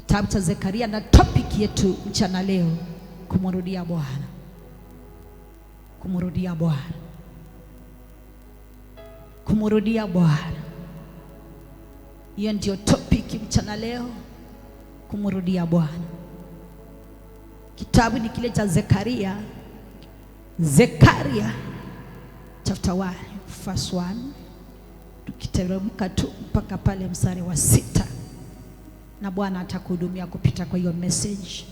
kitabu cha Zekaria, na topic yetu mchana leo kumrudia Bwana. Kumrudia Bwana. Kumrudia Bwana. Hiyo ndio topic mchana leo, kumrudia Bwana. Kitabu ni kile cha Zekaria. Zekaria chapter 1 verse 1. Tukiteremka tu mpaka pale mstari wa 6. Na Bwana atakuhudumia kupita kwa hiyo message.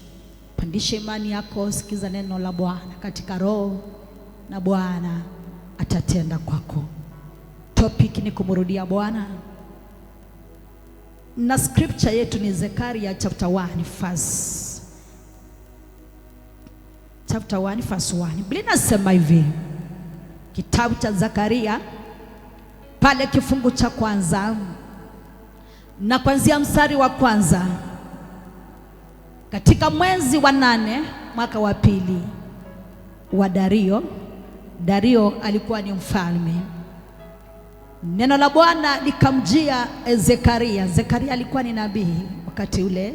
Pandisha imani yako, sikiza neno la Bwana katika roho, na Bwana atatenda kwako. Topic ni kumrudia Bwana. Na scripture yetu ni Zekaria chapter 1 verse 1. Biblia inasema hivi, kitabu cha Zekaria pale kifungu cha kwanza na kuanzia mstari wa kwanza. Katika mwezi wa 8 mwaka wa pili wa Dario alikuwa ni mfalme, neno la Bwana likamjia Zekaria. Zekaria alikuwa ni nabii wakati ule.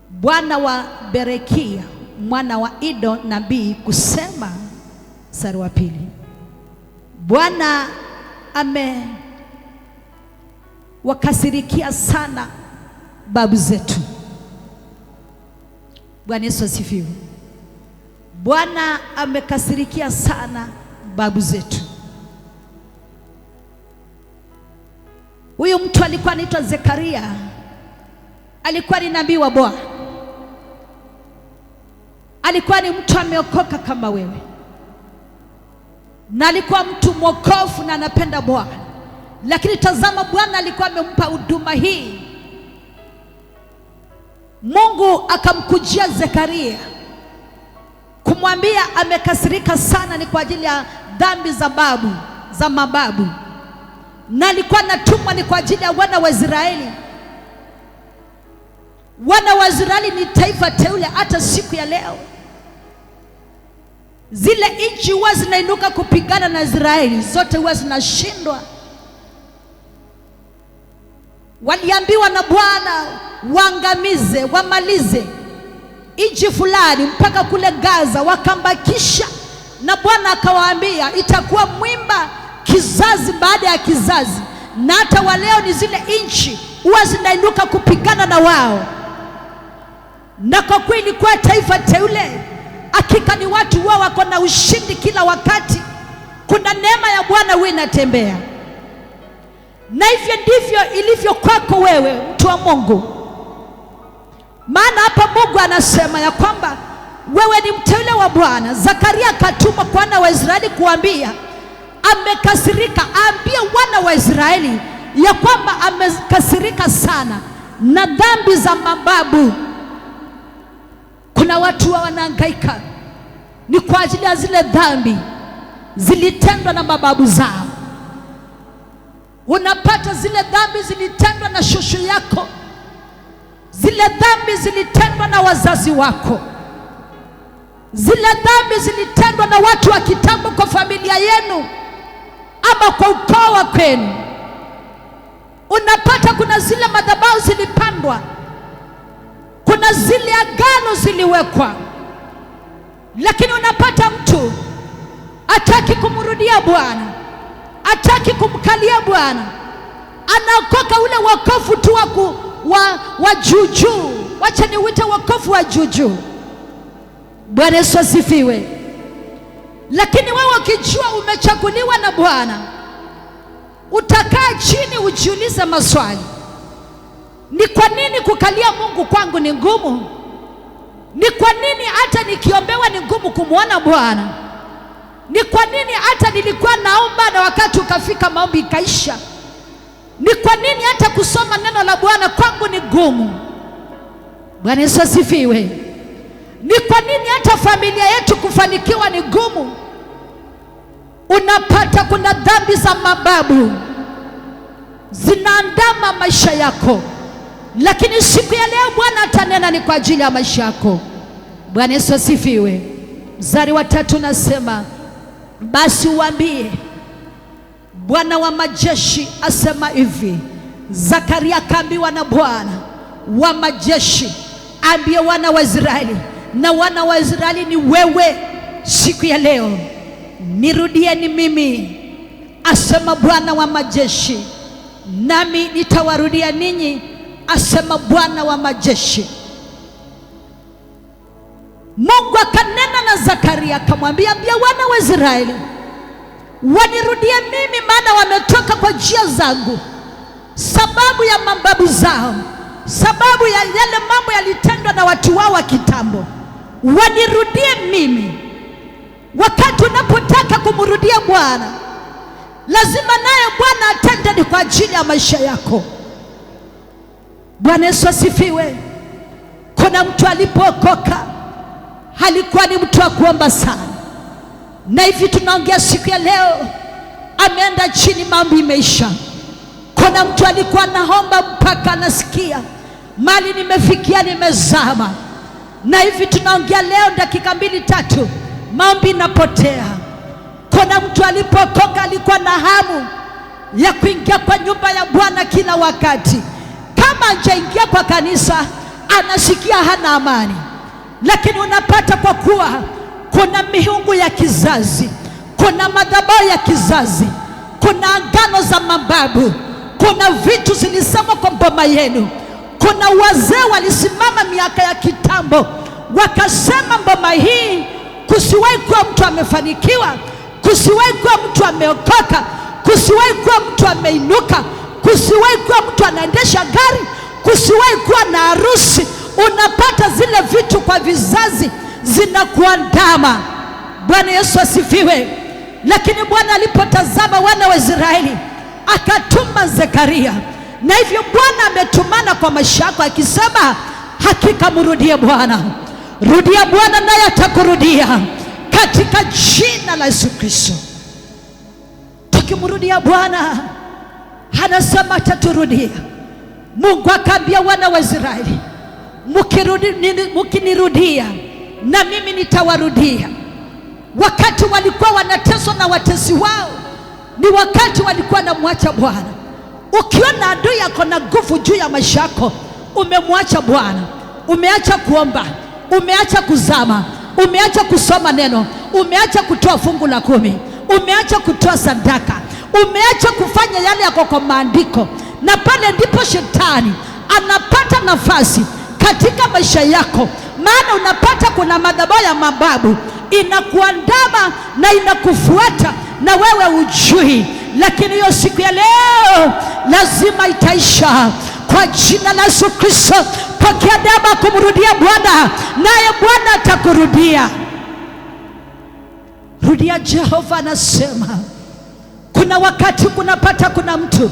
Bwana wa Berekia mwana wa Ido nabii kusema, mstari wa pili, Bwana wakasirikia sana babu zetu. Bwana Yesu asifiwe. Bwana amekasirikia sana babu zetu. Huyu mtu alikuwa anaitwa Zekaria, alikuwa ni nabii wa Bwana. Alikuwa ni mtu ameokoka kama wewe, na alikuwa mtu mwokofu na anapenda Bwana. Lakini tazama, Bwana alikuwa amempa huduma hii. Mungu akamkujia Zekaria kumwambia amekasirika sana ni kwa ajili ya dhambi za mababu, na alikuwa anatumwa ni kwa ajili ya wana wa Israeli. Wana wa Israeli ni taifa teule. Hata siku ya leo zile nchi huwa zinainuka kupigana na Israeli, zote huwa zinashindwa. Waliambiwa na Bwana waangamize, wamalize nchi fulani mpaka kule Gaza, wakambakisha. Na Bwana akawaambia itakuwa mwimba kizazi baada ya kizazi, na hata waleo ni zile nchi huwa zinainuka kupigana na wao. Na kwa kweli kwa taifa teule, hakika ni watu wao wako na ushindi kila wakati. Kuna neema ya Bwana huwa inatembea. Na hivyo ndivyo ilivyo kwako wewe, mtu wa Mungu. Maana hapa Mungu anasema ya kwamba wewe ni mteule wa Bwana. Zekaria akatuma kwa wana wa Israeli kuambia amekasirika. Aambie wana wa Israeli ya kwamba amekasirika sana na dhambi za mababu. Kuna watu wanahangaika ni kwa ajili ya zile dhambi zilitendwa na mababu zao. Unapata zile dhambi zilitendwa na shosho yako, zile dhambi zilitendwa na wazazi wako, zile dhambi zilitendwa na watu wa kitambo kwa familia yenu ama kwa ukoo wa kwenu. Unapata kuna zile madhabahu zilipandwa, kuna zile agano ziliwekwa, lakini unapata mtu hataki kumrudia Bwana, hataki kumkalia Bwana. Anaokoka ule wokovu tu wa juujuu. Wacha niuite wokovu wa juujuu. Bwana Yesu asifiwe. Lakini wewe ukijua umechaguliwa na Bwana, utakaa chini ujiulize maswali. Ni kwa nini kukalia Mungu kwangu ni ngumu? Ni kwa nini hata nikiombewa ni ngumu kumwona Bwana? Ni kwa nini hata nilikuwa naomba na wakati ukafika maombi ikaisha? Ni kwa nini hata kusoma neno la Bwana kwangu ni gumu? Bwana Yesu asifiwe. Ni kwa nini hata familia yetu kufanikiwa ni gumu? Unapata kuna dhambi za mababu zinaandama maisha yako, lakini siku ya leo Bwana atanena ni kwa ajili ya maisha yako. Bwana Yesu asifiwe. Mstari wa 3 nasema, basi uambie Bwana wa majeshi asema hivi. Zekaria akaambiwa na Bwana, wa majeshi ambie wana wa Israeli, na wana wa Israeli ni wewe siku ya leo, nirudieni mimi, asema Bwana wa majeshi, nami nitawarudia ninyi, asema Bwana wa majeshi. Mungu akanena na Zakaria akamwambia, ambia wana wa Israeli wanirudie mimi, maana wametoka kwa njia zangu, sababu ya mababu zao, sababu ya yale mambo yalitendwa na watu wao wa kitambo. Wanirudie mimi. Wakati unapotaka kumrudia Bwana, lazima naye Bwana atende ni kwa ajili ya maisha yako. Bwana Yesu asifiwe. Kuna mtu alipookoka alikuwa ni mtu wa kuomba sana, na hivi tunaongea siku ya leo ameenda chini, mambo imeisha. Kuna mtu alikuwa anaomba mpaka anasikia mali nimefikia, nimezama, na hivi tunaongea leo dakika 2-3 mambo inapotea. Kuna mtu alipookoka alikuwa na hamu ya kuingia kwa nyumba ya Bwana kila wakati. Kama hajaingia kwa kanisa anasikia hana amani, lakini unapata kwa kuwa kuna miungu ya kizazi, kuna madhabahu ya kizazi, kuna agano za mababu, kuna vitu zilisema kwa boma yenu. Kuna wazee walisimama miaka ya kitambo wakasema boma hii kusiwahi kuwa mtu amefanikiwa, kusiwahi kuwa mtu ameokoka, kusiwahi kuwa mtu ameinuka, kusiwahi kuwa mtu anaendesha gari, kusiwahi kuwa na harusi. Unapata zile vitu kwa vizazi zinakuandama. Bwana Yesu asifiwe. Lakini Bwana alipotazama wana wa Israeli akatuma Zekaria, na hivyo Bwana ametumana kwa maisha yako akisema, hakika mrudie Bwana. Rudia Bwana naye atakurudia katika jina la Yesu Kristo. Tukimrudia Bwana anasema ataturudia. Mungu akaambia wana wa Israeli, mkinirudia na mimi nitawarudia. Wakati walikuwa wanateswa na watesi wao ni wakati walikuwa wanamwacha Bwana. Ukiona adui yako na nguvu juu ya maisha yako, umemwacha Bwana, umeacha kuomba, umeacha kuzama, umeacha kusoma neno, umeacha kutoa fungu la 10, umeacha kutoa sadaka, umeacha kufanya yale yako kwa maandiko, na pale ndipo shetani anapata nafasi katika maisha yako. Maana unapata kuna madhabahu ya mababu inakuandama na inakufuata na wewe ujui, lakini hiyo siku ya leo lazima itaisha kwa jina la Yesu Kristo. Pokea neema kumrudia Bwana naye Bwana atakurudia. Rudia. Jehova anasema kuna wakati kunapata kuna mtu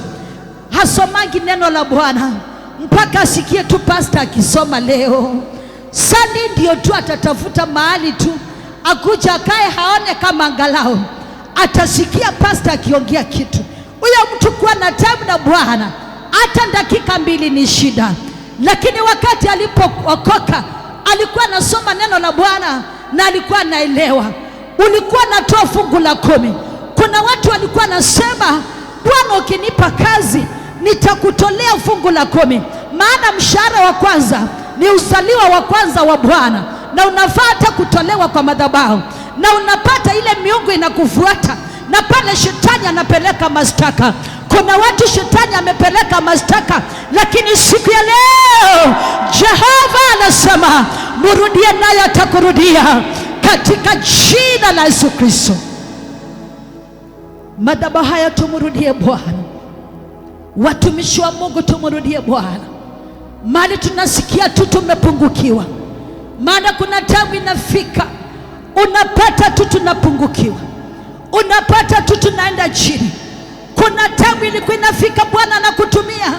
hasomangi neno la Bwana mpaka asikie tu pastor akisoma leo. Sani ndio tu atatafuta mahali tu akuja akae haone kama angalau atasikia pastor akiongea kitu. Huyo mtu kuwa na time na Bwana hata dakika 2 ni shida. Lakini wakati alipookoka alikuwa anasoma neno la Bwana na alikuwa anaelewa. Ulikuwa natoa fungu la 10. Kuna watu walikuwa nasema, Bwana ukinipa kazi nitakutolea fungu la 10, maana mshahara wa kwanza ni uzaliwa wa kwanza wa Bwana, na unafaa hata kutolewa kwa madhabahu. Na unapata ile miungu inakufuata, na pale shetani anapeleka mashtaka. Kuna watu shetani amepeleka mashtaka, lakini siku ya leo Jehova anasema mrudie naye atakurudia katika jina la Yesu Kristo. Madhabahu haya tumrudie Bwana. Watumishi wa Mungu tumrudie Bwana. Mali tunasikia tu tumepungukiwa. Maana kuna tamu inafika unapata tu tunapungukiwa, unapata tu tunaenda chini. Kuna tamu ilikuwa inafika Bwana anakutumia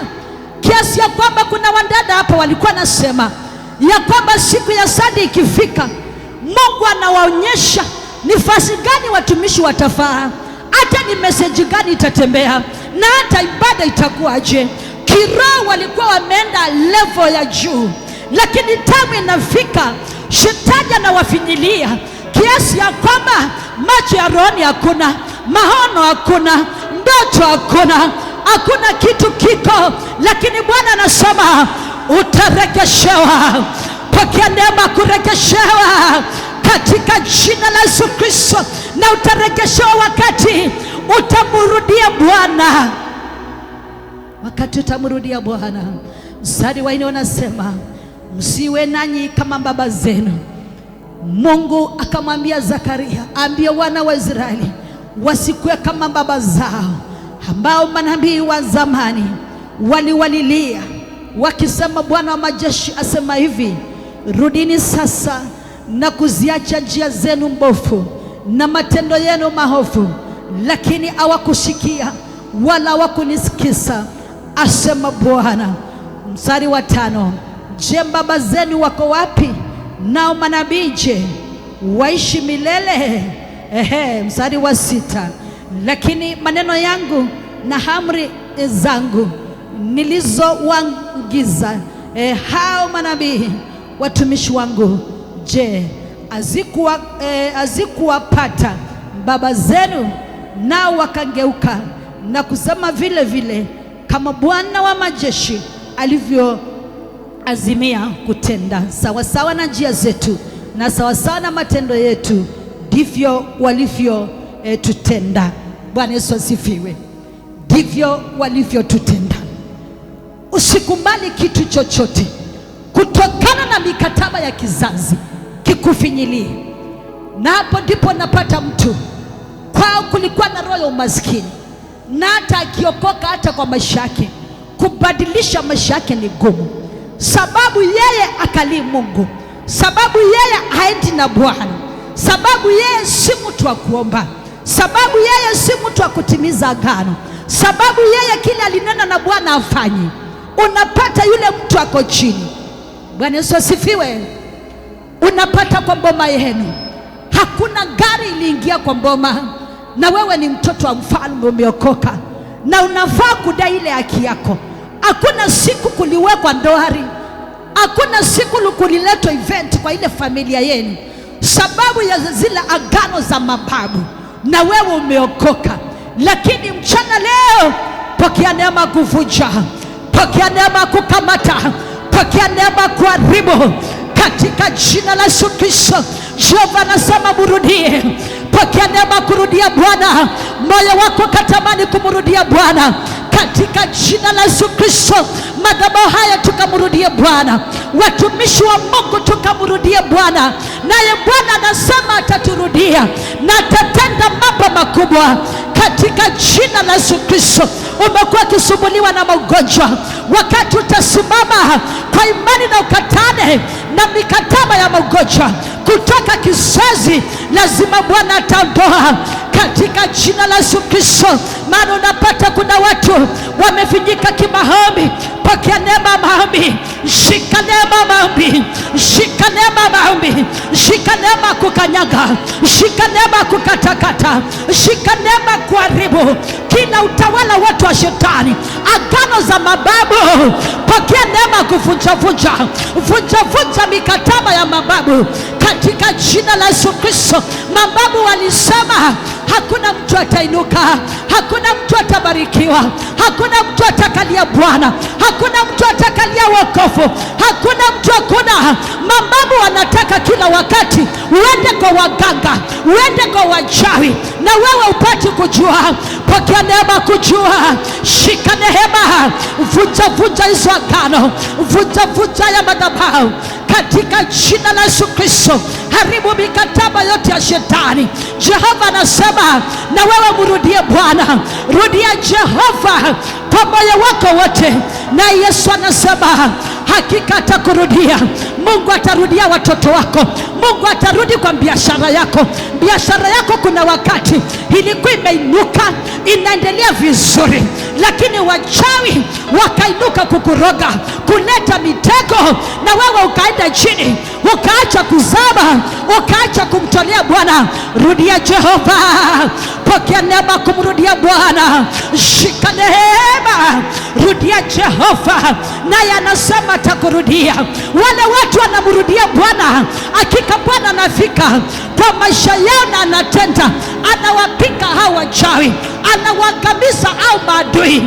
kiasi ya kwamba kuna wadada hapa walikuwa nasema ya kwamba siku ya Sadi ikifika Mungu anawaonyesha nafasi gani watumishi watafaa, hata ni message gani itatembea, na hata ibada itakuwaje. Kiroho walikuwa wameenda level ya juu, lakini tamu inafika shetani anawafinyilia kiasi ya kwamba macho ya rohoni hakuna, maono hakuna, ndoto hakuna, hakuna kitu kiko. Lakini Bwana anasema utarejeshewa. Pokea neema kurejeshewa katika jina la Yesu Kristo, na utarejeshewa wakati utamrudia Bwana. Wakati utamrudia Bwana. Mstari wa 4 unasema, msiwe nanyi kama baba zenu. Mungu akamwambia Zakaria, ambie wana wa Israeli wasikuwe kama baba zao, ambao manabii wa zamani waliwalilia wakisema, Bwana wa majeshi asema hivi, rudini sasa na kuziacha njia zenu mbovu na matendo yenu maovu. Lakini hawakusikia wala hawakunisikiza, asema Bwana. Mstari wa 5, je, baba zenu wako wapi? Nao manabii je, waishi milele? Mstari wa 6, lakini maneno yangu na amri zangu nilizowaangiza hao manabii watumishi wangu, je, hazikuwapata baba zenu? Nao wakangeuka na kusema vile vile kama Bwana wa majeshi alivyoazimia kutenda. Sawa sawa na njia zetu na sawa sawa na matendo yetu, ndivyo walivyo tutenda. Bwana Yesu asifiwe. Ndivyo walivyotutenda. Usikubali kitu chochote kutokana na mikataba ya kizazi kikufinyilie. Na hapo ndipo napata mtu kwao kulikuwa na roho ya umaskini, na hata akiokoka hata kwa maisha yake kubadilisha maisha yake ni gumu, sababu yeye akalii Mungu, sababu yeye haendi na Bwana, sababu yeye si mtu wa kuomba, sababu yeye si mtu wa kutimiza agano, sababu yeye kile alinena na Bwana afanye. Unapata yule mtu ako chini. Bwana Yesu asifiwe. Unapata kwa mboma yenu hakuna gari iliingia kwa mboma, na wewe ni mtoto wa mfalme, umeokoka na unafaa kudai ile haki yako. Hakuna siku kuliwekwa ndoari, hakuna siku kuliletwa event kwa ile familia yenu, sababu ya zile agano za mababu, na wewe umeokoka. Lakini mchana leo, pokea neema kuvunja, pokea neema kukamata, pokea neema kuharibu katika jina la Yesu Kristo. Jehova anasema mrudie. Pokea neema kurudia Bwana. Moyo wako katamani kumrudia Bwana katika jina la Yesu Kristo. Madhabahu haya tukamrudie Bwana, watumishi wa Mungu tukamrudie Bwana, naye Bwana anasema ataturudia na atatenda mambo makubwa katika jina la Yesu Kristo. Umekuwa ukisumbuliwa na magonjwa, wakati utasimama kwa imani na ukatane na mikataba ya magonjwa kutoka kizazi, lazima Bwana ataondoa katika jina la Yesu Kristo. Maana unapata kuna watu wamefinyika kimaombi. Pokea neema maombi, shika neema maombi, shika neema maombi, shika neema kukanyaga, shika neema kukatakata, shika neema kuharibu kila utawala wote wa shetani, agano za mababu. Pokea neema kuvunja vunja, vunja vunja mikataba ya mababu katika jina la Yesu Kristo. Mababu walisema hakuna mtu atainuka, hakuna mtu atabarikiwa, hakuna mtu atakalia Bwana, hakuna mtu atakalia wokovu, hakuna mtu, hakuna. Mababu wanataka kila wakati uende kwa waganga, uende kwa wachawi, na wewe upati kujua. Pokea neema kujua, shika neema, vunja vunja hizo agano, vunja vunja ya madhabahu katika jina la Yesu Kristo. Haribu mikataba yote ya shetani. Jehova anasema na wewe mrudie Bwana, rudia Jehova kwa moyo wako wote, na Yesu anasema hakika atakurudia. Mungu atarudia watoto wako, Mungu atarudi kwa biashara yako. Biashara yako kuna wakati ilikuwa imeinuka, inaendelea vizuri, lakini wachawi wakainuka kukuroga, kuleta mitego, na wewe ukaenda chini, ukaacha kuzama, ukaacha kumtolea Bwana. Rudia Jehova, pokea neema kumrudia Bwana, shika neema, rudia Jehova, naye anasema atakurudia. Wale watu wanamrudia Bwana, hakika Bwana anafika kwa maisha yao na anatenda, anawapika hao wachawi, anawaangamiza hao maadui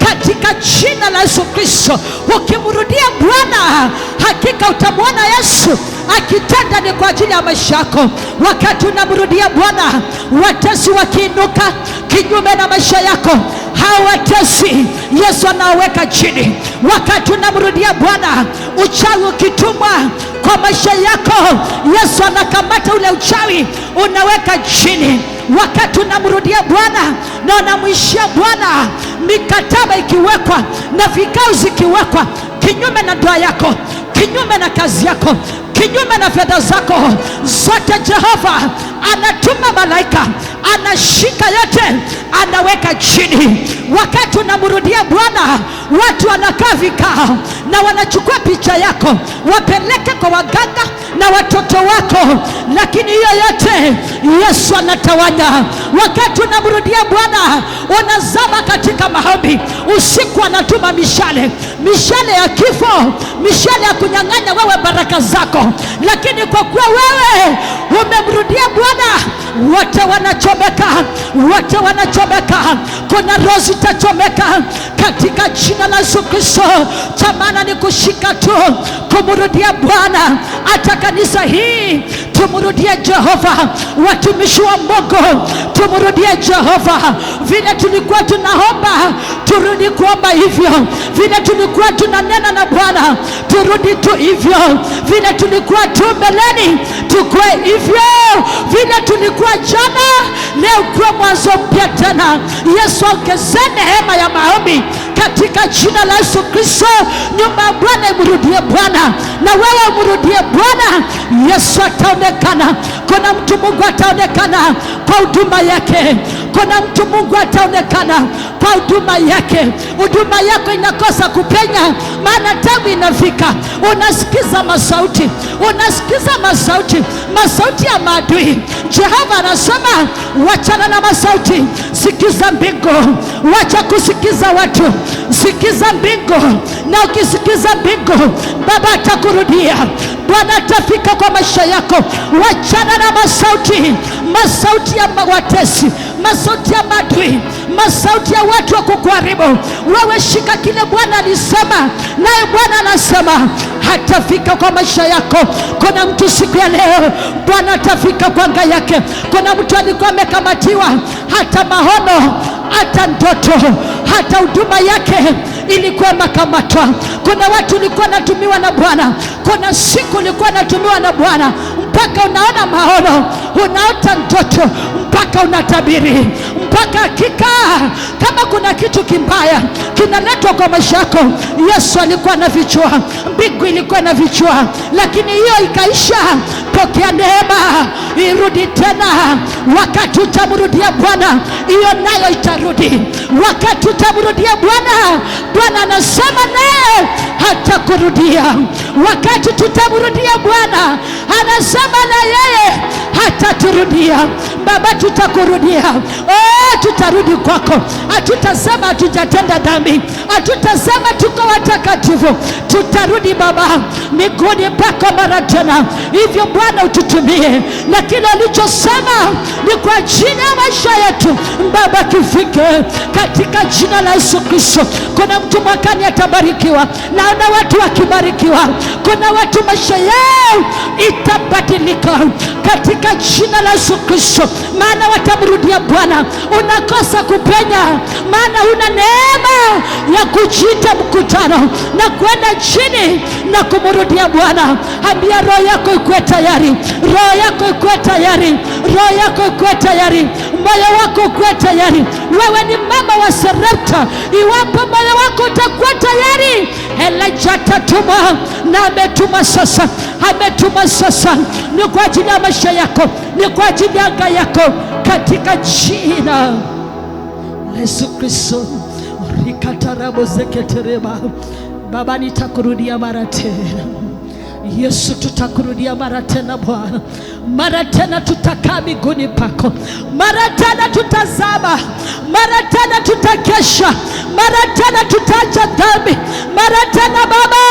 katika jina la Yesu Kristo. Ukimrudia Bwana, hakika utamwona Yesu akitenda ni kwa ajili ya maisha yako. Wakati unamrudia Bwana, watesi wakiinuka kinyume na maisha yako, hao watesi Yesu anaweka chini. Wakati unamrudia Bwana, uchawi ukitumwa kwa maisha yako, Yesu anakamata ule uchawi, unaweka chini. Wakati unamrudia Bwana na unamwishia Bwana, mikataba ikiwekwa na vikao zikiwekwa kinyume na ndoa yako, kinyume na kazi yako, kinyume na fedha zako zote, Jehova anatuma malaika, anashika yote, anaweka chini. Wakati unamrudia Bwana, watu wanakaa vikao na wanachukua picha yako wapeleke kwa waganga na watoto wako, lakini hiyo yote Yesu anatawanya. Wakati unamrudia Bwana, unazama katika maombi, usiku anatuma mishale ya kifo, mishale ya kunyang'anya wewe baraka zako, lakini kwa kuwa wewe umemrudia Bwana, wote wanachomeka. Kuna roho zitachomeka katika jina la Yesu Kristo. Tamana ni kushika tu kumrudia Bwana. Hata kanisa hii tumrudie Jehova, watumishi wa Mungu tumrudie Jehova. Vile tulikuwa tunaomba, turudi kuomba hivyo. Vile tulikuwa tunanena na Bwana, turudi tu hivyo. Vile tulikuwa tu mbeleni, tukue hivyo. Vile tulikuwa jana, leo kuwa mwanzo mpya tena. Yesu ongeze neema ya maombi katika jina la Yesu Kristo. Nyumba ya Bwana imrudie Bwana, na wewe umrudie Bwana. Yesu ataonekana. Kuna mtu Mungu ataonekana kwa huduma yake. Kuna mtu Mungu ataonekana kwa huduma yake. Huduma yako inakosa kupenya, maana tabu inafika. Unasikiza masauti, masauti ya maadui. Jehova anasema wachana na masauti, sikiza mbingu. Wacha kusikiza watu, sikiza mbingu. Na ukisikiza mbingu, Baba atakurudia, Bwana atafika kwa maisha yako. Wachana na masauti ya watesi, masauti ya maadui, masauti ya watu wa kukuharibu. Wewe shika kile Bwana alisema, naye Bwana anasema hatafika kwa maisha yako. Kuna mtu siku ya leo Bwana atafika kwa anga yake. Kuna mtu alikuwa amekamatiwa, hata maono, hata ndoto, hata huduma yake ilikuwa makamatwa. Kuna watu ulikuwa natumiwa na Bwana, kuna siku ulikuwa natumiwa na Bwana, mpaka unaona maono, unaota ndoto, mpaka unatabiri, mpaka hakika kama kuna kitu kimbaya kinaletwa kwa maisha yako, Yesu alikuwa anavichua, mbingu ilikuwa inavichua, lakini hiyo ikaisha. Pokea neema, irudi tena. Wakati utamrudia Bwana, hiyo nayo itarudi. Wakati utamrudia Bwana, Bwana anasema naye hatakurudia. Wakati tutamrudia Bwana, anasema na yeye hataturudia. Baba, tutakurudia. Tutarudi kwako. Hatutasema hatujatenda dhambi, hatutasema tuko watakatifu. Tutarudi Baba miguuni pako mara tena. Hivyo Bwana ututumie, na kile alichosema ni kwa ajili ya maisha yetu. Baba, kifike katika jina la Yesu Kristo. Kuna mtu mwakani atabarikiwa, naona watu wakibarikiwa. Kuna watu maisha yao itabadilika katika jina la Yesu Kristo, maana watamrudia Bwana. Unakosa kupenya, maana una neema ya kujiita mkutano na kwenda chini na kumrudia Bwana. Ambia roho yako ikuwe tayari, roho yako ikuwe tayari, roho yako ikuwe tayari, moyo wako ikuwe tayari. Wewe ni mama wa Sarepta, iwapo moyo wako utakuwa tayari, Elijah atatuma, na ametuma sasa, ametuma sasa. Ni kwa ajili ya maisha yako, ni kwa ajili ya anga yako, katika jina la Yesu Kristo. Rikatarabo zeketereba. Baba, nitakurudia mara tena. Yesu, tutakurudia mara tena Bwana. Mara tena tutakaa miguuni pako, mara tena tutazama, mara tena tutakesha, mara tena tutaacha dhambi, mara tena Baba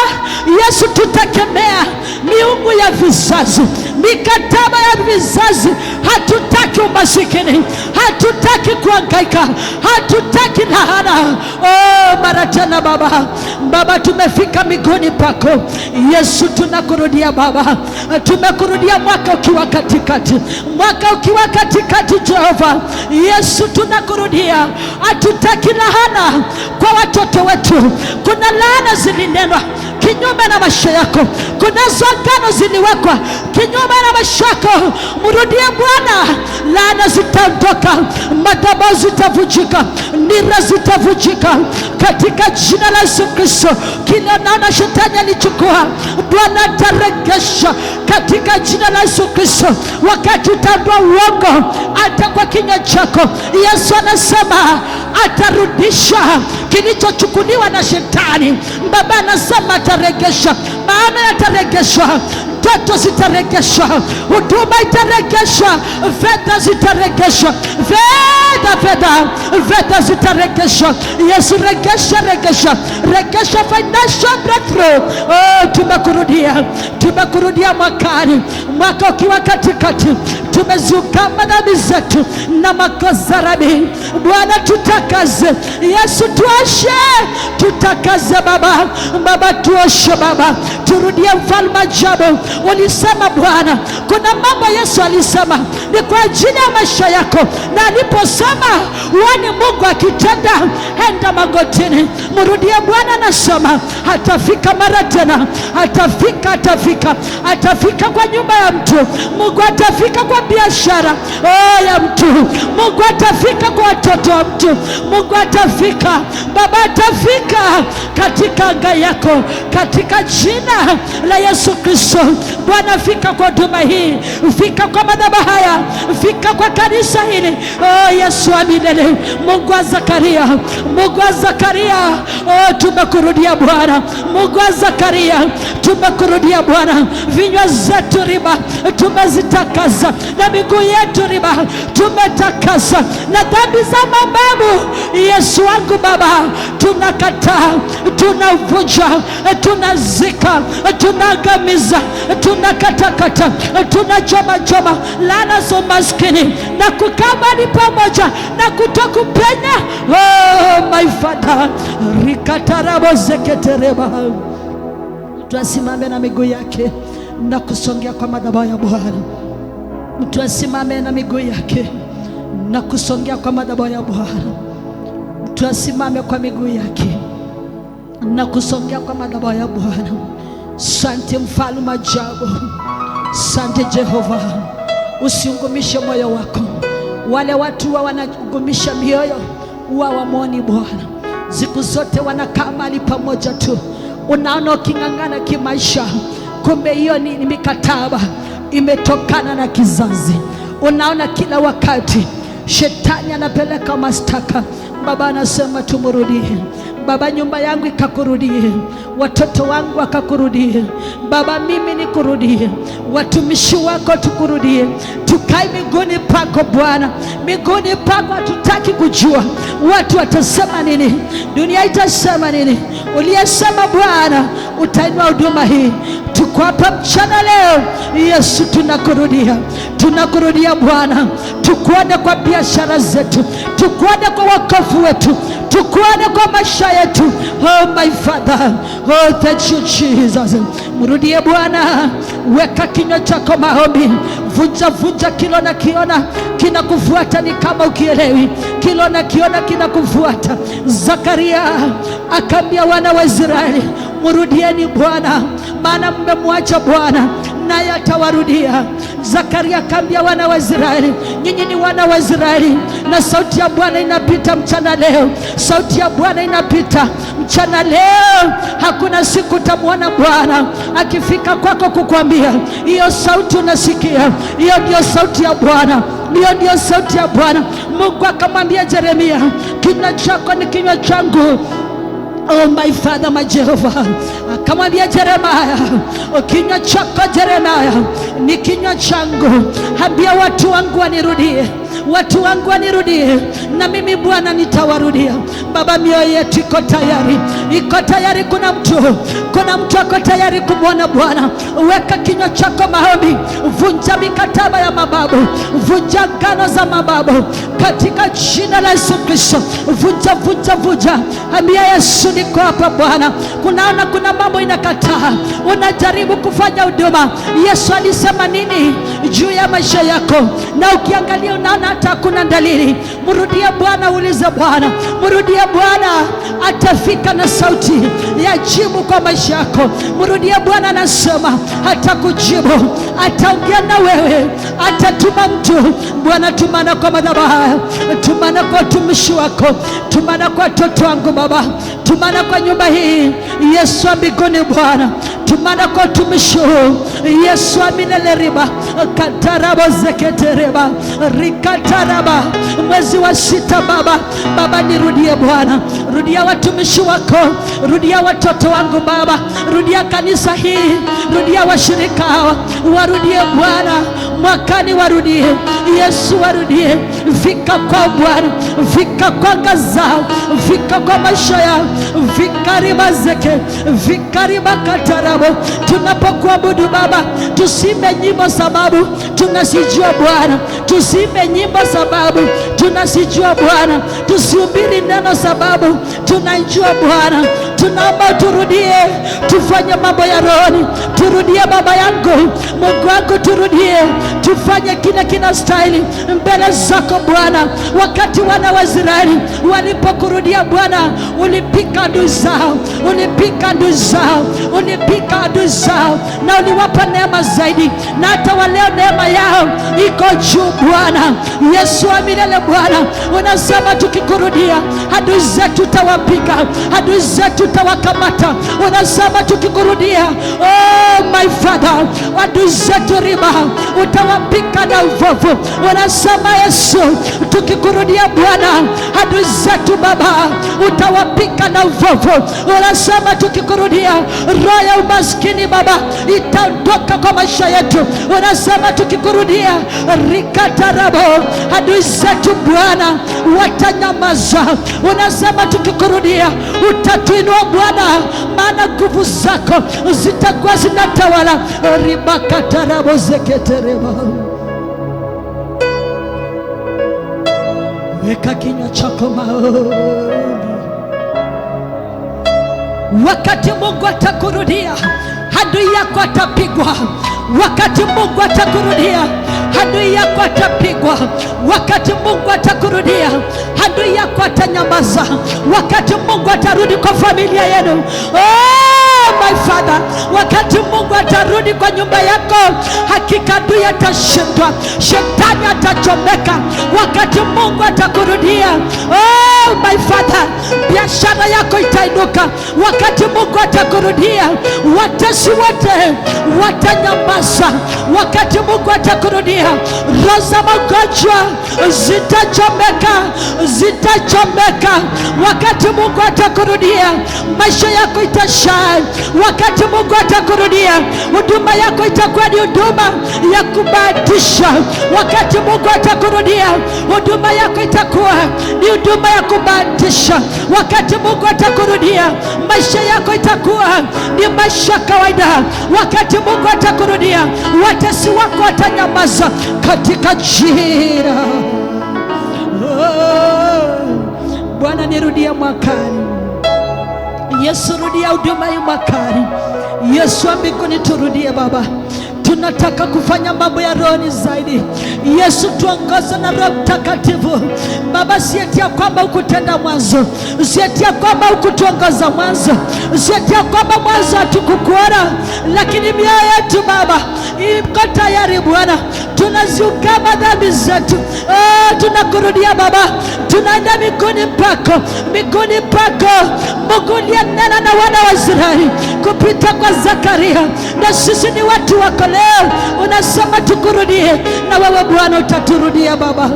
Yesu, tutakemea miungu ya vizazi, mikataba ya vizazi. Hatutaki umasikini, hatutaki kuhangaika, hatutaki lahana. Mara tena Baba, tumefika miguuni pako Yesu, tunakurudia Baba, tumekurudia mwaka ukiwa katikati, Jehova Yesu, tunakurudia. Hatutaki lahana kwa watoto wetu. Kuna lahana zilinenwa kinyume na maisha yako, kunazo agano ziliwekwa kinyume na maisha yako. Mrudie Bwana, laana zitaondoka, madhabahu zitavunjika, nira zitavunjika katika jina la Yesu Kristo. Kila naona shetani alichukua, Bwana ataregesha katika jina la Yesu Kristo. Wakati utaondoa uongo hata kwa kinywa chako, Yesu anasema atarudisha kilichochukuliwa na shetani. Baba anasema ataregesha, maana yataregeshwa. Ndoto zitaregeshwa, huduma itaregeshwa, fedha zitaregeshwa, fedha zitaregeshwa. Yesu, regesha financial breakthrough. Tumekurudia mwaka ukiwa katikati. Tumeziungama dhambi zetu na makosa Rabi. Bwana tutakaze, Yesu tuoshe, tutakaze Baba tuoshe Baba, turudie mfalme ajabu. Ulisema Bwana, kuna mambo Yesu alisema ni kwa ajili ya maisha yako, na aliposema uone Mungu akitenda, enda magotini. Mrudie Bwana, nasema atafika mara tena, atafika kwa nyumba ya mtu. Mungu atafika kwa biashara ya mtu. Mungu atafika kwa watoto wa mtu. Mungu atafika Baba, atafika katika anga yako, katika jina la Yesu Kristo. Bwana, fika kwa huduma hii, fika kwa madhabahu haya, fika kwa kanisa hili. Yesu wa milele, Mungu wa Zakaria, tumekurudia Bwana. Mungu wa Zakaria, tumekurudia Bwana. Vinywa zetu riba tumezitakasa, na miguu yetu riba tumetakasa na dhambi za mababu. Yesu wangu Baba, tunakataa, tunavunja, tunazika, tunagamiza, tunakatakata, tunachoma laana za umaskini na kukabali pamoja na kutokupenya. My Father, rikatarabo zeketereba. Tuasimame na miguu yake na kusongea kwa madhabahu ya Bwana. Mtu asimame na miguu yake na kusongea kwa madhabahu ya Bwana. Mtu asimame kwa miguu yake na kusongea kwa madhabahu ya Bwana. Asante mfalme ajabu, asante Jehova. Usiungumishe moyo wako. Wale watu wanaungumisha mioyo wamwoni Bwana. Siku zote wanakaa mahali pamoja tu. Unaona uking'ang'ana kimaisha, kumbe hiyo ni mikataba imetokana na kizazi. Unaona kila wakati shetani anapeleka mashtaka. Baba anasema tumrudie. Baba, nyumba yangu ikakurudie, watoto wangu wakakurudie. Baba, mimi nikurudie, watumishi wako tukurudie. Tukae miguuni pako Bwana, miguuni pako. Hatutaki kujua watu watasema nini, dunia itasema nini. Uliyesema Bwana utainua huduma hii. Tuko hapa mchana leo Yesu, tunakurudia Bwana. Tukuone kwa biashara zetu, tukuone kwa wokovu wetu, tukuone kwa maisha yetu. My Father, thank you Jesus. Mrudie Bwana, weka kinywa chako maombi. Vunja kilo na kiona kinakufuata, ni kama ukielewi. Kilo na kiona kinakufuata. Zakaria akaambia wana wa Israeli, mrudieni Bwana, maana mmemwacha Bwana naye atawarudia. Zakaria akaambia wana wa Israeli, nyinyi ni wana wa Israeli, na sauti ya Bwana inapita mchana leo. Sauti ya Bwana inapita mchana leo. Hakuna siku utamwona Bwana akifika kwako kukwambia. Hiyo sauti unasikia, hiyo ndio sauti ya Bwana, hiyo ndio sauti ya Bwana. Mungu akamwambia Yeremia, kinywa chako ni kinywa changu. My Father, my Jehovah. Akamwambia Yeremia, kinywa chako Yeremia ni kinywa changu. Ambia watu wangu wanirudie, watu wangu wanirudie, na mimi Bwana nitawarudia. Baba, mioyo yetu iko tayari, iko tayari. Kuna mtu ako tayari kumwona Bwana. Weka kinywa chako maombi, vunja mikataba ya mababu, vunja ngano za mababu katika jina la Yesu Kristo. Vunja. Ambia Yesu, niko hapa Bwana. Kuna mambo inakataa, unajaribu kufanya huduma. Yesu alisema nini juu ya maisha yako? Na ukiangalia unaona hata hakuna dalili. Mrudie Bwana, uliza Bwana, mrudie Bwana, atafika na sauti ya jibu kwa maisha yako. Mrudie Bwana, anasema atakujibu, ataongea na wewe, atatuma mtu. Bwana, tumana kwa madhabahu haya, tumana kwa utumishi wako, tumana kwa watoto wangu Baba, tumana kwa nyumba hii Yesu wa mbinguni Bwana, tumana kwa utumishi huu Yesu wa milele riba katarabo zeketereba rikataraba. Mwezi wa 6 Baba, nirudie Bwana, rudia watumishi wako, rudia watoto wangu Baba, rudia kanisa hii, rudia washirika hawa, warudie Bwana, mwakani warudie Yesu, warudie. Fika kwa Bwana, fika kwa ngazao, fika kwa maisha yao, fika riba zeke, fika riba katarabo. Tunapokuabudu Baba, tusimbe nyimbo sababu tunasijua Bwana, tusimbe nyimbo sababu tunasijua Bwana, tusihubiri neno sababu tunajua Bwana. Tunaomba turudie, tufanye mambo ya rohoni, turudie Baba yangu, Mungu wangu, turudie, tufanye kile kinastahili mbele zako Bwana. Wakati wana wa Israeli walipokurudia Bwana, ulipika adui zao, ulipika adui zao, ulipika adui zao, na uliwapa neema zaidi, na hata waleo neema yao iko juu Bwana. Yesu wa milele Bwana, unasema tukikurudia adui zetu utawapiga, adui zetu utawakamata. Unasema tukikurudia, oh my Father, adui zetu riba utawapiga na uvovu. Unasema Yesu, tukikurudia Bwana, adui zetu Baba utawapiga na uvovu. Unasema tukikurudia, roho ya umaskini Baba itaondoka kwa maisha yetu. Unasema tukikurudia, rikatarabo, adui zetu Bwana watanyamaza. Unasema tukikurudia, utatuinua Bwana, maana nguvu zako zitakuwa zinatawala. Ribakatarabo zeketereba. Weka kinywa chako maombi. Wakati Mungu atakurudia, adui yako atapigwa. Wakati Mungu atakurudia, adui yako atapigwa. Wakati Mungu atakurudia, adui yako atanyamaza. Wakati Mungu atarudi kwa familia yenu, oh my Father, wakati Mungu atarudi kwa nyumba yako, hakika adui atashindwa, shetani atachomeka. Wakati Mungu atakurudia, oh my Father, biashara yako itainuka. Wakati Mungu atakurudia, watesi wote watanyamaza. Wakati Mungu atakurudia, roho za magonjwa zitachomeka. Wakati Mungu atakurudia, maisha yako itashine. Wakati Mungu atakurudia, huduma yako itakuwa ni huduma ya kubahatisha. Wakati Mungu atakurudia, huduma yako itakuwa ni huduma ya kubahatisha. Wakati Mungu atakurudia, maisha yako itakuwa ni maisha kawaida. Wakati Mungu atakurudia, watesi wako watanyamaza katika jina. Bwana, nirudia mwakani. Yesu, rudia huduma hii mwakani. Yesu wa mbinguni, turudie Baba. Tunataka kufanya mambo ya rohoni zaidi. Yesu, tuongoze na Roho Mtakatifu Baba. Sietia kwamba hukutenda mwanzo, sietia kwamba hukutuongoza mwanzo, sietia kwamba mwanzo hatukukuona, lakini mioyo yetu Baba iko tayari Bwana. Tunaziungama dhambi zetu, tunakurudia Baba. Tunaenda miguuni pako, miguuni pako Mungu uliyenena na wana wa Israeli kupita kwa Zakaria, na sisi ni watu wako leo. Unasema tukurudie, na wewe Bwana utaturudia Baba,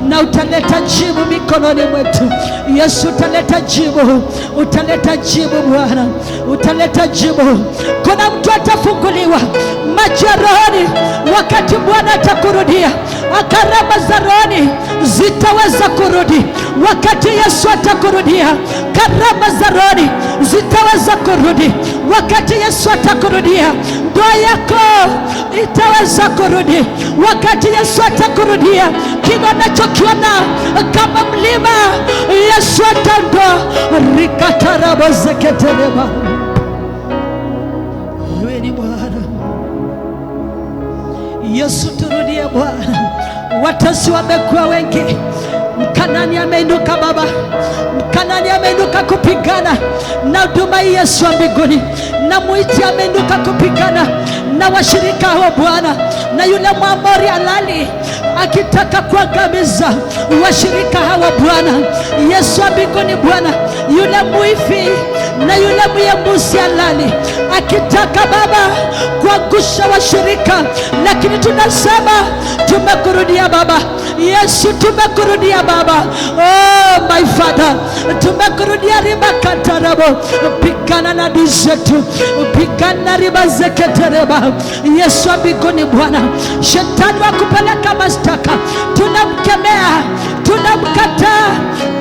na utaleta jibu mikononi mwetu. Yesu utaleta jibu, utaleta jibu Bwana, utaleta jibu. Kuna mtu atafunguliwa macho ya rohoni wakati Bwana atakurudia. Karama za rohoni zitaweza kurudi wakati Yesu atakurudia. Karama za rohoni zitaweza kurudi wakati Yesu atakurudia. Ndoa yako itaweza kurudi wakati Yesu atakurudia. Kile unachokiona kama mlima, Yesu atandoa. Rikataraba zeketereba. Wewe ni Bwana Yesu, turudie Bwana. Watesi wamekuwa wengi. Mkanani ameinuka Baba, Mkanani ameinuka kupigana na huduma Yesu wa mbinguni, na Mwiti ameinuka kupigana na washirika wa Bwana, na yule Mwamori halali akitaka kuangamiza washirika hawa Bwana Yesu wa mbinguni. Bwana yule Mwifi na yule Myebusi halali akitaka Baba kuangusha washirika, lakini tunasema tumekurudia Baba Yesu, tumekurudia Baba. Oh my Father, tumekurudia. Riba katarabo, pigana na dizetu, pigana riba zeketereba. Yesu wa mbinguni Bwana, shetani wa kupeleka mashtaka tunamkemea, tunamkataa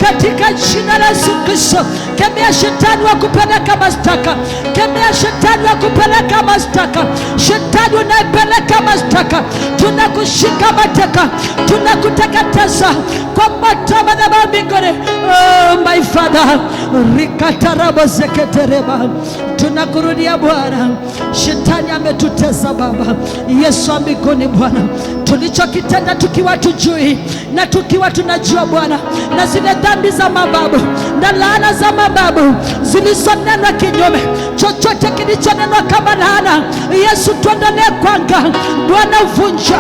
katika jina la Yesu Kristo. Kemea shetani wa kupeleka mashtaka, kemea shetani wa kupeleka mashtaka. Shetani unayepeleka mashtaka, tunakushika mateka, tunakuteketeza kwa moto wa madhabahu mbinguni. Oh my Father, rikatarabo zeketereba. Tunakurudia Bwana. Shetani ametutesa Baba Yesu wa mbinguni Bwana, tulichokitenda tukiwa tujui na tukiwa tunajua Bwana, na zile dhambi za mababu na laana za mababu zilizonenwa kinyume, chochote kilichonenwa kama laana, Yesu tuondolee kwanga Bwana, vunja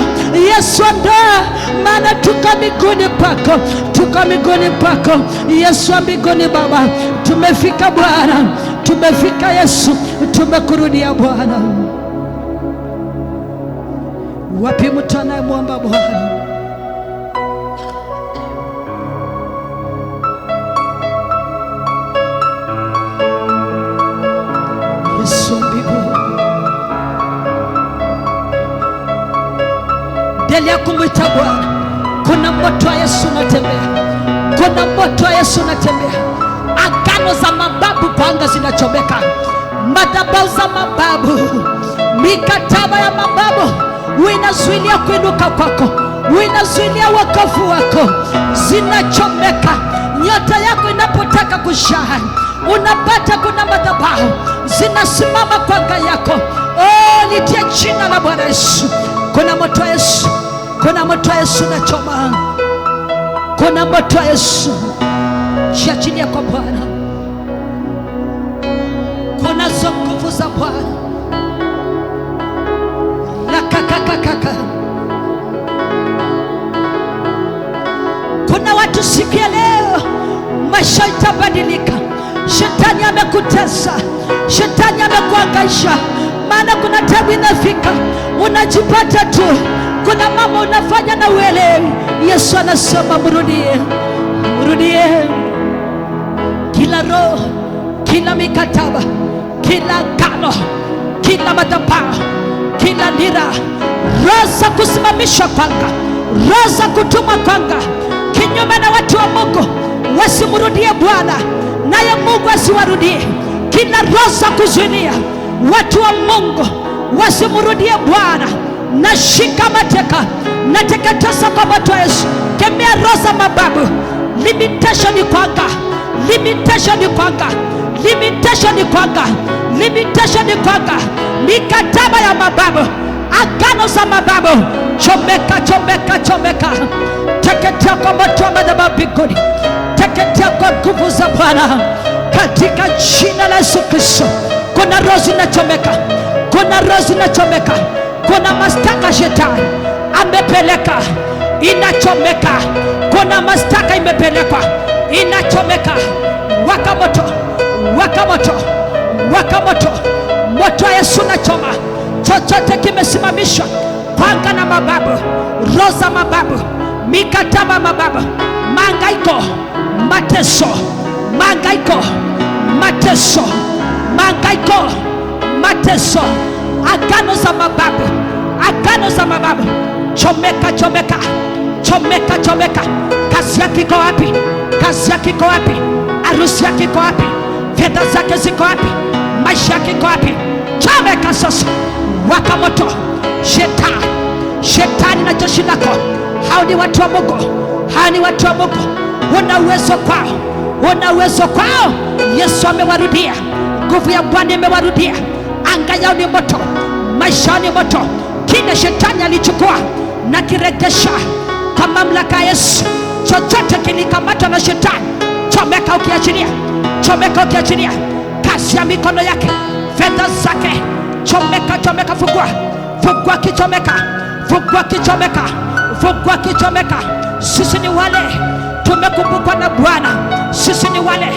Yesu, ondoa, maana tuko miguuni pako, tuko miguuni pako Yesu wa mbinguni Baba. Tumefika Bwana, tumefika Yesu, tumekurudia Bwana. Wapi mtu anayemwomba Bwana? Yesu wa mbinguni, endelea kumwita Bwana. Kuna moto wa Yesu unatembea, kuna moto wa Yesu unatembea. Agano za mababu panga zinachomeka, madhabahu za mababu, mikataba ya mababu uinazuilia kuinuka kwako, uinazuilia wokovu wako, zinachomeka. Nyota yako inapotaka kushine, unapata kuna madhabahu zinasimama kwa anga yako. Oh, litie jina la Bwana Yesu. Kuna moto wa Yesu, kuna moto wa Yesu unachoma, kuna moto wa Yesu. Jiachilia kwa Bwana, kuna nguvu za Bwana. Lakakakaka, kuna watu siku ya leo maisha itabadilika. Shetani amekutesa, shetani amekuangaisha, maana kuna tabu inafika unajipata tu kuna mama unafanya na uelewi. Yesu anasema mrudie, mrudie. Kila roho, kila mikataba, kila agano, kila madhabahu, kila nira, roho za kusimamisha kwanga, roho za kutuma kwanga kinyume na watu wa Mungu wasimrudie Bwana, naye Mungu asiwarudie. Kila roho za kuzuilia watu wa Mungu wasimrudie Bwana, nashika mateka, nateketeza kwa moto wa Yesu. Kemea roho za mababu, limitation ni kwanga, limitation ni kwanga, limitation ni kwanga, limitation ni kwanga. Mikataba ya mababu, agano za mababu, chomeka, chomeka, chomeka. Teketea kwa moto wa madhabahu mbinguni, teketea kwa nguvu za Bwana katika jina la Yesu Kristo. Kuna roho zinachomeka, kuna roho zinachomeka, kuna mashtaka shetani amepeleka inachomeka, kuna mashtaka imepelekwa inachomeka. Waka moto, waka moto, waka moto, moto wa Yesu unachoma chochote kimesimamishwa, panga na mababu, roho za mababu, mikataba mababu, mangaiko, mate mateso, mangaiko, mateso, mangaiko, mateso, agano za mababu, agano za mababu, chomeka, chomeka, chomeka, chomeka. Kazi yake iko wapi? Kazi yake iko wapi? Harusi yake iko wapi? Fedha zake ziko wapi? Maisha yake iko wapi? Chomeka sasa, waka moto. Shetani, shetani na jeshi lako, hao ni watu wa Mungu, hao ni watu wa Mungu. Una uwezo kwao, una uwezo kwao. Yesu amewarudia, nguvu ya Bwana imewarudia. Anga yao ni moto, maisha ni moto. Kile shetani alichukua na kiregesha kwa mamlaka ya Yesu. Chochote kilikamatwa na shetani, chomeka ukiachilia, chomeka ukiachilia. Kazi ya mikono yake, fedha zake, chomeka, chomeka. Fungua, fungua kichomeka, fungua kichomeka, fungua kichomeka. Sisi ni wale tumekumbukwa na Bwana, sisi ni wale.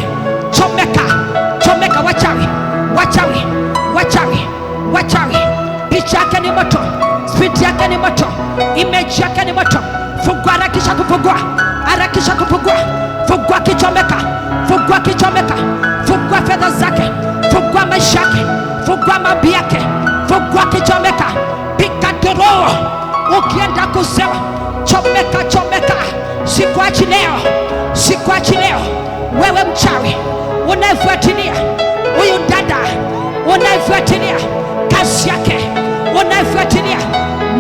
Chomeka, chomeka. Wachawi, wachawi, wachawi, wachawi. Picha yake ni moto, spiti yake ni moto, image yake ni moto. Fungua, harakisha kufungua, harakisha kufungua. Fungua kichomeka, fungua kichomeka. Fungua fedha zake, fungua maisha yake, fungua mabi yake, fungua kichomeka. Pika toro ukienda kusema, chomeka, chomeka. Sikuachi leo, sikuachi leo. Wewe mchawi unaifuatilia huyu dada, unaifuatilia kazi yake, unaifuatilia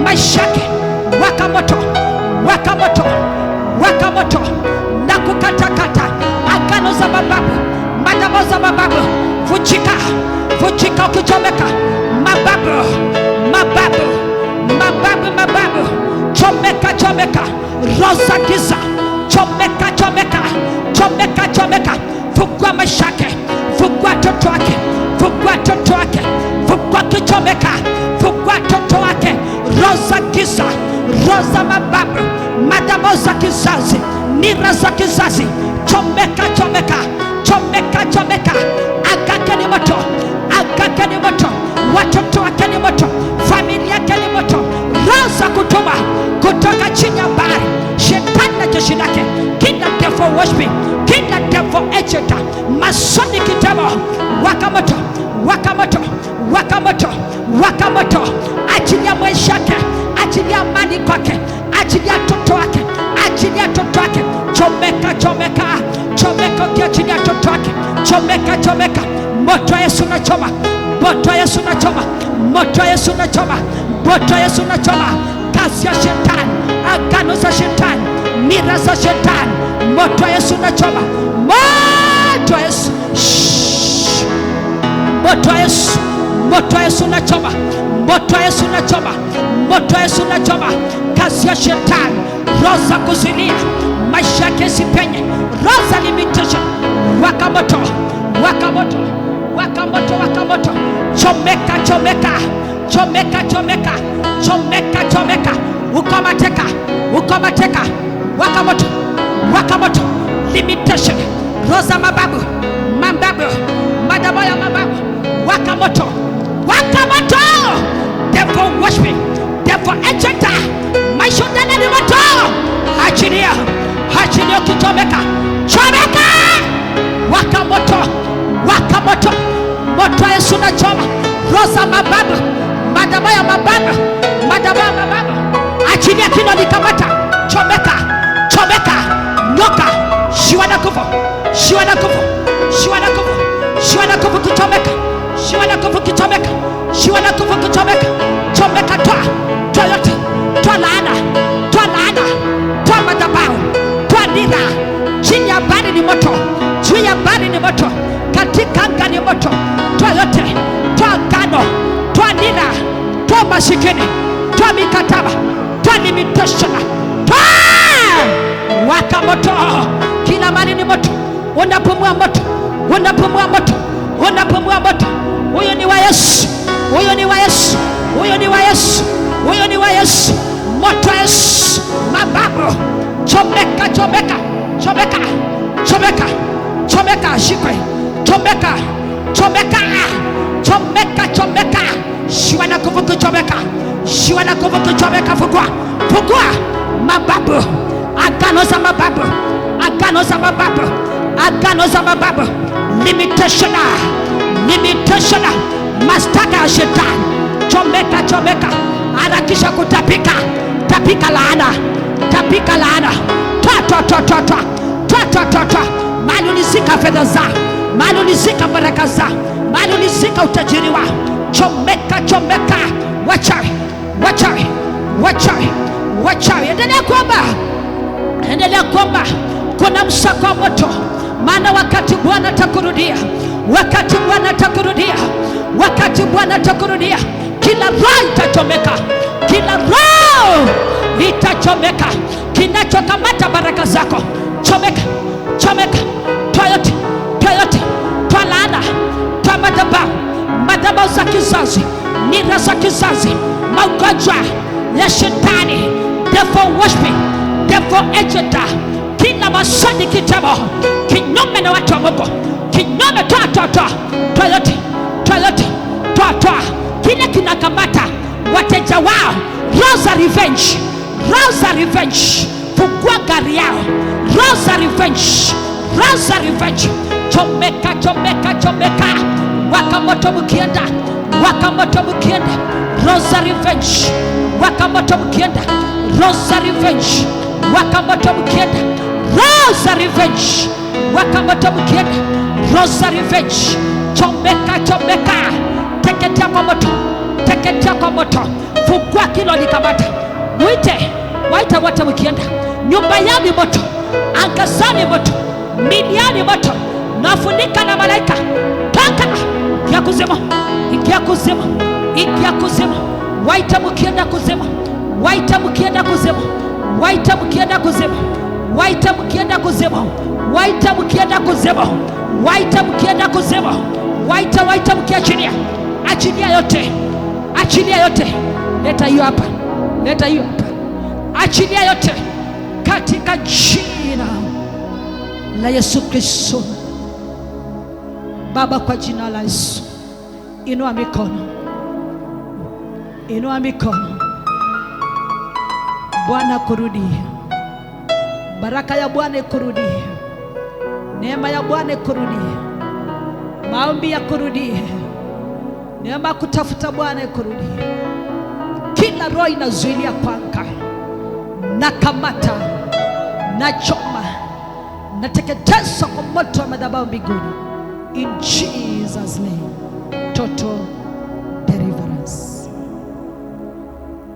maisha yake, waka moto, waka moto, waka moto na kukatakata agano za mababu, madhabahu za mababu. Vunjika, vunjika ukichomeka. Mababu, mababu, mababu, mababu. Chomeka, chomeka. Roho za giza, chomeka, chomeka, chomeka, chomeka. Fungua maisha yake, fungua toto wake, fungua toto wake, fungua kichomeka, fungua toto wake. Roho za giza, roho za mababu, madhabahu za kizazi, nira za kizazi, chomeka, chomeka, chomeka, chomeka. Agake ni moto, agake ni moto, watoto wake ni moto, familia yake ni moto. Roho za kutuma kutoka chini ya bahari, shetani na jeshi lake, kila devil worship, kila devil agent, masoni kitemo, waka moto, waka moto, waka moto, waka moto. Achilia maisha yake, achilia mali kwake, achilia toto wake, achilia toto wake. Chomeka, chomeka, chomeka ukiachilia toto wake. Chomeka, chomeka. Moto wa Yesu unachoma, moto wa Yesu unachoma, moto wa Yesu unachoma, moto wa Yesu unachoma. Kazi ya shetani, agano za shetani, nira za shetani, moto wa Yesu unachoma, moto wa Yesu. Moto wa Yesu, moto wa Yesu unachoma, moto wa Yesu unachoma, moto wa Yesu unachoma. Kazi ya shetani, roho za kuzilia maisha yake sipenye, roho za limitation, waka moto, waka moto, waka moto, waka moto. Chomeka, chomeka, chomeka, chomeka, chomeka, chomeka. Uko mateka, uko mateka. Waka moto, waka moto. Limitation, roho za mababu, mababu, madhabahu ya mababu. Waka moto, waka moto. Devil worship, devil agent, maisha ndani ni moto. Achilia, achilia ukichomeka, chomeka. Waka moto, waka moto. Moto wa Yesu unachoma roho za mababu, madhabahu ya mababu, madhabahu ya mababu. Achilia kilo likamata, chomeka, chomeka. Nyoka, shiwa na nguvu, shiwa na nguvu, shiwa na nguvu, shiwa na nguvu kichomeka, shiwa na nguvu kichomeka, shiwa na nguvu kichomeka. Chomeka, toa, toa yote, toa laana, toa laana, toa madhabahu, toa nira. Chini ya bahari ni moto, juu ya bahari ni moto, katika anga ni moto. Toa yote, toa ngano, toa nira, toa masikini, toa mikataba, toa limitation, toa. Waka moto, kila mali ni moto. Unapumua moto, unapumua moto, unapumua moto. Huyo ni wa Yesu, huyo ni wa Yesu, huyo ni wa Yesu, huyo ni wa Yesu. Moto wa Yesu, mababu. Chomeka, chomeka, chomeka, chomeka, chomeka. Shikwe, chomeka, chomeka, chomeka, chomeka. Shiwa na nguvu kichomeka, shiwa na nguvu kichomeka. Fungua, fungua. Mababu, agano za mababu, agano za mababu. agano za mababu, limitation, mastaka ya shetani, chomeka, harakisha kutapika, tapika laana, toa, mali ulizika fedha za, mali ulizika baraka za, mali ulizika utajiri wa, chomeka, wachawi, endelea kuomba, kuna msako wa moto, maana wakati Bwana atakurudia, kila roho itachomeka, kinachokamata baraka zako, chomeka, toa yote, toa laana, toa madhabahu za kizazi, nira za kizazi, magonjwa ya shetani, devil worship, devil agent, kila masani kitabo, kinyume na watu wa Mungu, kinyume, toa yote, kile kinakamata wateja wao, roho za revenge, fungua gari yao, roho za revenge, chomeka, waka moto mkienda, roho za revenge, waka moto mkienda, roho za revenge, waka moto mkienda, roho za revenge, waka moto mkienda, roho za revenge, chomeka, teketea kwa moto, fungua kilo likamata, waita wote mkienda, nyumba yao moto, angazani moto, miliani moto, nafunika na malaika, toka, ingia kuzimu, waita mkienda kuzimu, waita mkienda kuzimu, waita achilia yote, leta hiyo hapa, achilia yote katika jina la Yesu Kristo. Baba, kwa jina la Yesu, inua mikono, Bwana kurudie, baraka ya Bwana ikurudie, neema ya Bwana ikurudie, maombi ya kurudie, neema kutafuta Bwana ikurudie. Kila roho inazuilia kwanga, na kamata, na choma, na teketeza kwa moto wa madhabahu mbinguni, in Jesus name.